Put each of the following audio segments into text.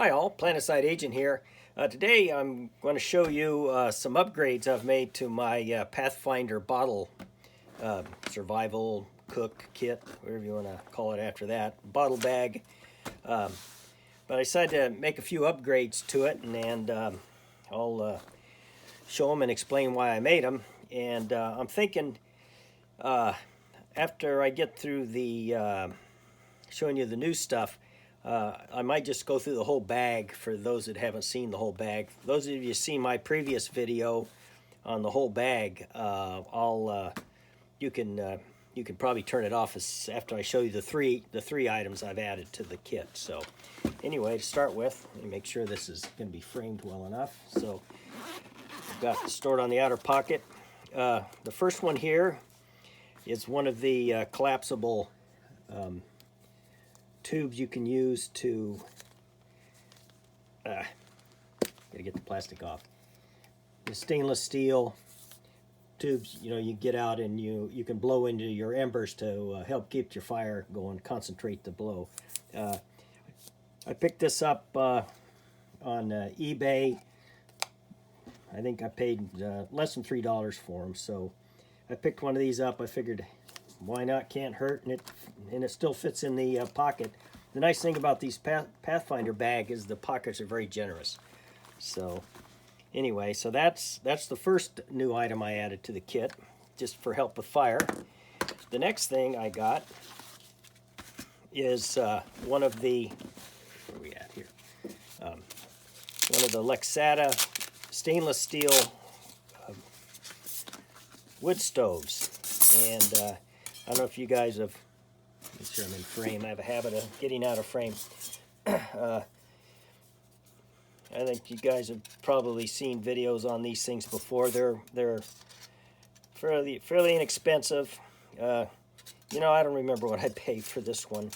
Hi all, Planetside Agent here. Today I'm going to show you some upgrades I've made to my Pathfinder Bottle survival cook kit, whatever you want to call it after that, bottle bag. But I decided to make a few upgrades to it, and I'll show them and explain why I made them. And I'm thinking after I get through the showing you the new stuff, I might just go through the whole bag for those that haven't seen the whole bag. Those of you who've seen my previous video on the whole bag, you can probably turn it off after I show you the three items I've added to the kit. So anyway, to start with, let me make sure this is going to be framed well enough. So I've got it stored on the outer pocket. The first one here is one of the collapsible tubes you can use to gotta get the plastic off. The stainless steel tubes, you get out and you can blow into your embers to help keep your fire going, concentrate the blow. I picked this up on eBay. I think I paid less than $3 for them, so I picked one of these up. I figured, why not? Can't hurt, and it still fits in the pocket. The nice thing about these Pathfinder bag is the pockets are very generous. So anyway, so that's the first new item I added to the kit, just for help with fire. The next thing I got is one of the, where are we at here? One of the Lexata stainless steel wood stoves, and I don't know if you guys have, make sure I'm in frame. I have a habit of getting out of frame. I think you guys have probably seen videos on these things before. They're fairly inexpensive. I don't remember what I paid for this one.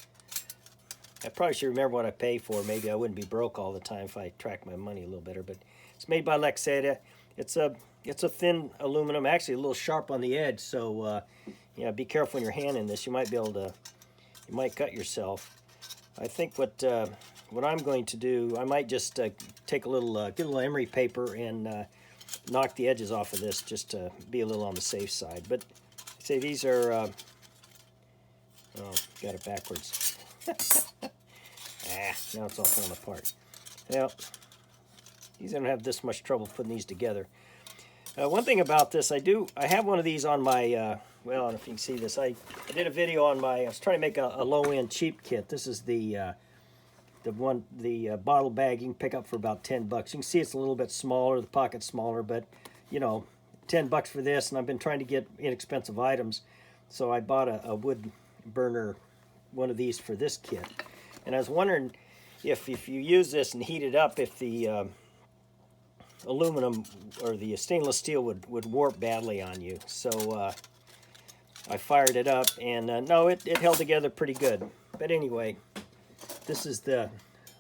I probably should remember what I paid for. Maybe I wouldn't be broke all the time if I tracked my money a little better. But it's made by Lexata. It's a thin aluminum, actually a little sharp on the edge. So be careful when you're handling this. You might cut yourself. I think what I'm going to do, I might just take a little, get a little emery paper and knock the edges off of this, just to be a little on the safe side. But say these are, oh, got it backwards. Now it's all falling apart. Well, these don't have this much trouble putting these together. One thing about this, I have one of these on my, well, I don't know if you can see this. I did a video on I was trying to make a low-end cheap kit. This is the bottle bag you can pick up for about 10 bucks. You can see it's a little bit smaller, the pocket's smaller, but 10 bucks for this, and I've been trying to get inexpensive items, so I bought a wood burner, one of these for this kit. And I was wondering if you use this and heat it up, if the aluminum or the stainless steel would warp badly on you. So I fired it up, and no, it held together pretty good. But anyway, this is the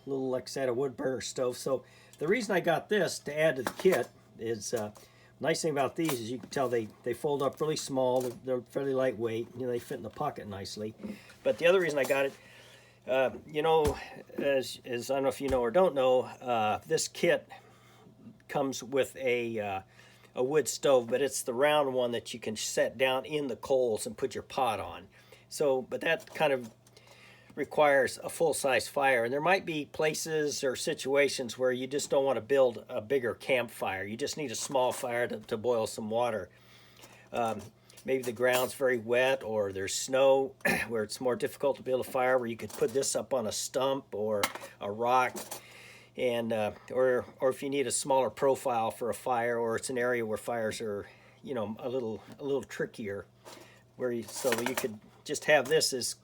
little Lexata wood burner stove. So the reason I got this to add to the kit is, nice thing about these is you can tell they fold up really small. They're fairly lightweight. They fit in the pocket nicely. But the other reason I got it, as I don't know if you know or don't know, this kit comes with a wood stove, but it's the round one that you can set down in the coals and put your pot on. So, but that kind of requires a full-size fire, and there might be places or situations where you just don't want to build a bigger campfire. You just need a small fire to boil some water. Maybe the ground's very wet, or there's snow where it's more difficult to build a fire, where you could put this up on a stump or a rock, and or if you need a smaller profile for a fire, or it's an area where fires are a little trickier, so you could just have this as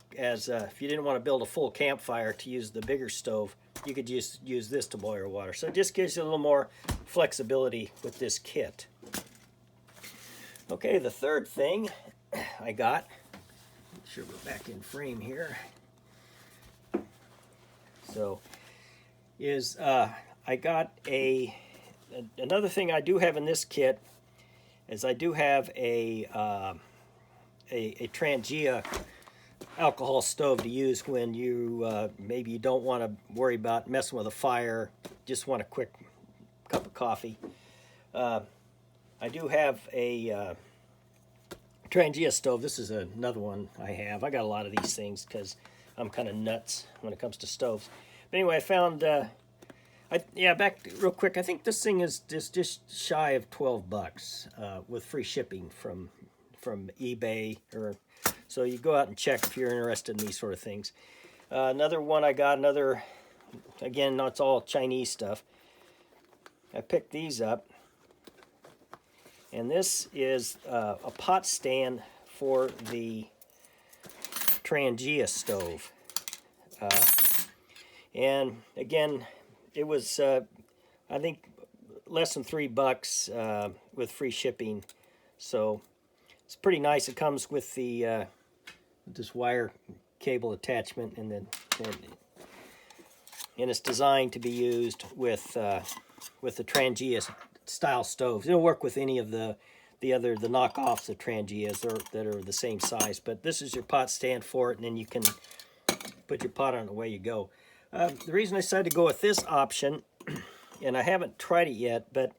if you didn't want to build a full campfire to use the bigger stove, you could just use this to boil your water. So it just gives you a little more flexibility with this kit. Okay, the third thing I got, make sure we're back in frame here. So is I got another thing I do have in this kit is I do have a Trangia alcohol stove to use when you maybe you don't want to worry about messing with a fire, just want a quick cup of coffee. I do have a Trangia stove. This is another one I have. I got a lot of these things because I'm kind of nuts when it comes to stoves. But anyway, I found, back real quick. I think this thing is just shy of 12 bucks with free shipping from eBay. So you go out and check if you're interested in these sort of things. Another one I got, again, no, it's all Chinese stuff. I picked these up. And this is a pot stand for the Trangia stove. And again, it was, I think, less than $3 with free shipping. So it's pretty nice. It comes with the this wire cable attachment, and it's designed to be used with the Trangia style stoves. It'll work with any of the knockoffs of Trangias that are the same size, but this is your pot stand for it, and then you can put your pot on, away you go. The reason I decided to go with this option, and I haven't tried it yet, but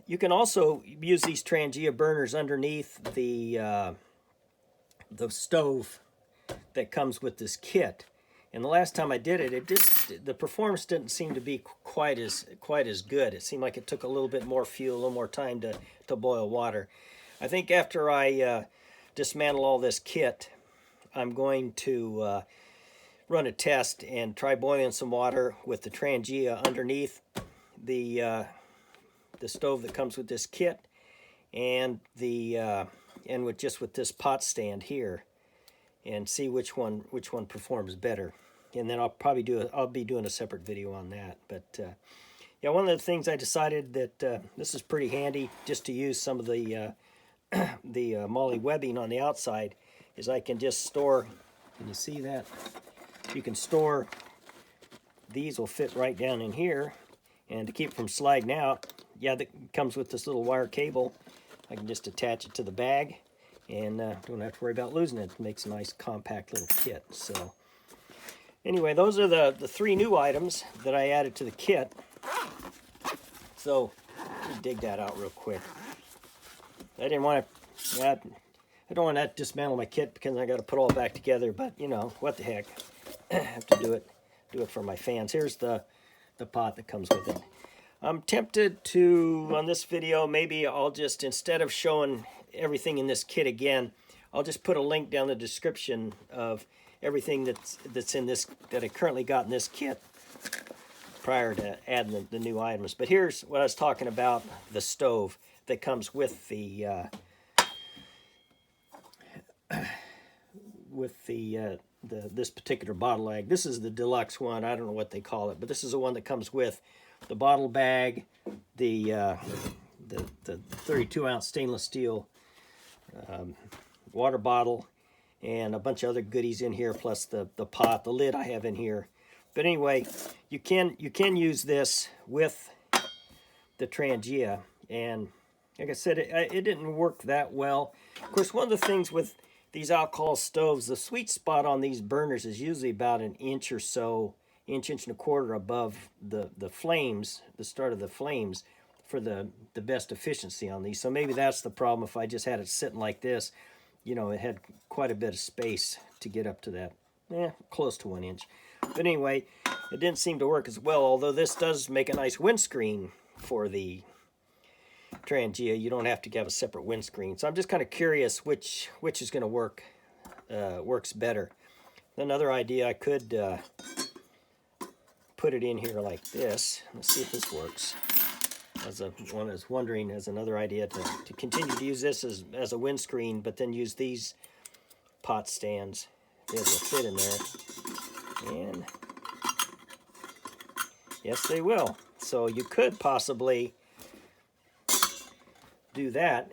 you can also use these Trangia burners underneath the stove that comes with this kit. And the last time I did it, the performance didn't seem to be quite as good. It seemed like it took a little bit more fuel, a little more time to boil water. I think after I dismantle all this kit, I'm going to run a test and try boiling some water with the Trangia underneath the stove that comes with this kit, and with this pot stand here, and see which one performs better. And then I'll be doing a separate video on that. But yeah, one of the things I decided that this is pretty handy just to use some of the MOLLE webbing on the outside, is I can just store. Can you see that? You can store. These will fit right down in here, and to keep it from sliding out, yeah, that comes with this little wire cable. I can just attach it to the bag, and don't have to worry about losing it. It makes a nice compact little kit. So anyway, those are the 3 new items that I added to the kit. So let me dig that out real quick. I don't want to dismantle my kit because I got to put it all back together, but you know, what the heck. I have to do it for my fans. Here's the pot that comes with it. I'm tempted to, on this video, maybe I'll just, instead of showing everything in this kit again, I'll just put a link down in the description of everything that's in this, that I currently got in this kit prior to adding the new items. But here's what I was talking about, the stove that comes with this particular bottle bag. This is the deluxe one. I don't know what they call it, but this is the one that comes with the bottle bag, the 32-ounce stainless steel water bottle, and a bunch of other goodies in here, plus the pot, the lid I have in here. But anyway, you can use this with the Trangia, and like I said, it didn't work that well. Of course, one of the things with these alcohol stoves, the sweet spot on these burners is usually about an inch or so, inch and a quarter above the flames, the start of the flames, for the best efficiency on these. So maybe that's the problem. If I just had it sitting like this, you know, it had quite a bit of space to get up to that, close to 1 inch. But anyway, it didn't seem to work as well, although this does make a nice windscreen for the Trangia. You don't have to have a separate windscreen. So I'm just kind of curious which is going to works better. Another idea, I could put it in here like this. Let's see if this works. One is wondering, as another idea, to continue to use this as a windscreen, but then use these pot stands. They will fit in there. And yes, they will. So you could possibly do that.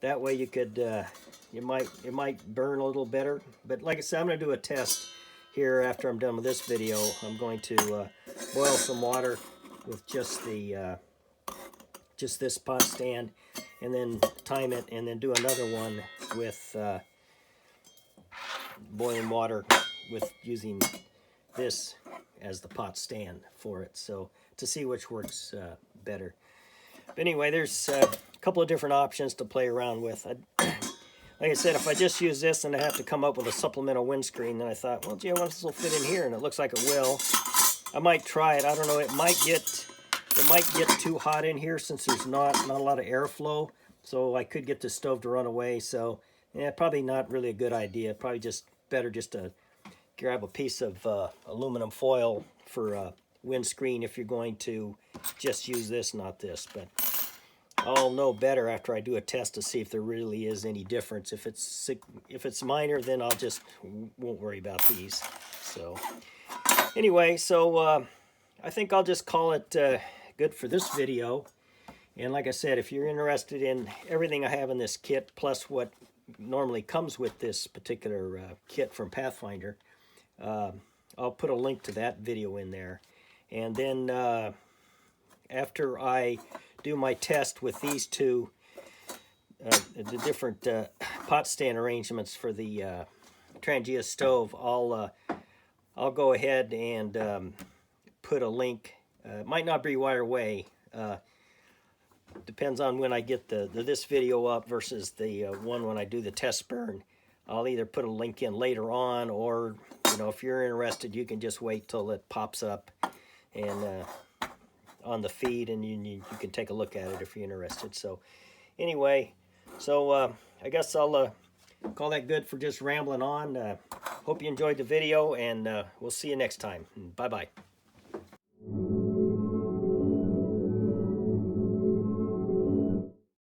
That way you could, it might burn a little better. But like I said, I'm going to do a test here after I'm done with this video. I'm going to boil some water with just this pot stand, and then time it, and then do another one with boiling water with using this as the pot stand for it, so to see which works better. But anyway, there's a couple of different options to play around with. Like I said, if I just use this and I have to come up with a supplemental windscreen, then I thought, well, gee, I wonder if this will fit in here, and it looks like it will. I might try it. I don't know. It might get too hot in here since there's not a lot of airflow, so I could get the stove to run away. So yeah, probably not really a good idea. Probably just better just to grab a piece of aluminum foil for windscreen if you're going to just use this, not this. But I'll know better after I do a test to see if there really is any difference. If it's minor, then I'll just won't worry about these. So anyway, so I think I'll just call it good for this video. And like I said, if you're interested in everything I have in this kit, plus what normally comes with this particular kit from Pathfinder, I'll put a link to that video in there. And then after I do my test with these two, the different pot stand arrangements for the Trangia stove, I'll go ahead and put a link. It might not be right away. Depends on when I get this video up versus the one when I do the test burn. I'll either put a link in later on, or if you're interested, you can just wait till it pops up and on the feed, and you can take a look at it if you're interested. So anyway, so I guess I'll call that good for just rambling on. Hope you enjoyed the video, and we'll see you next time. Bye-bye.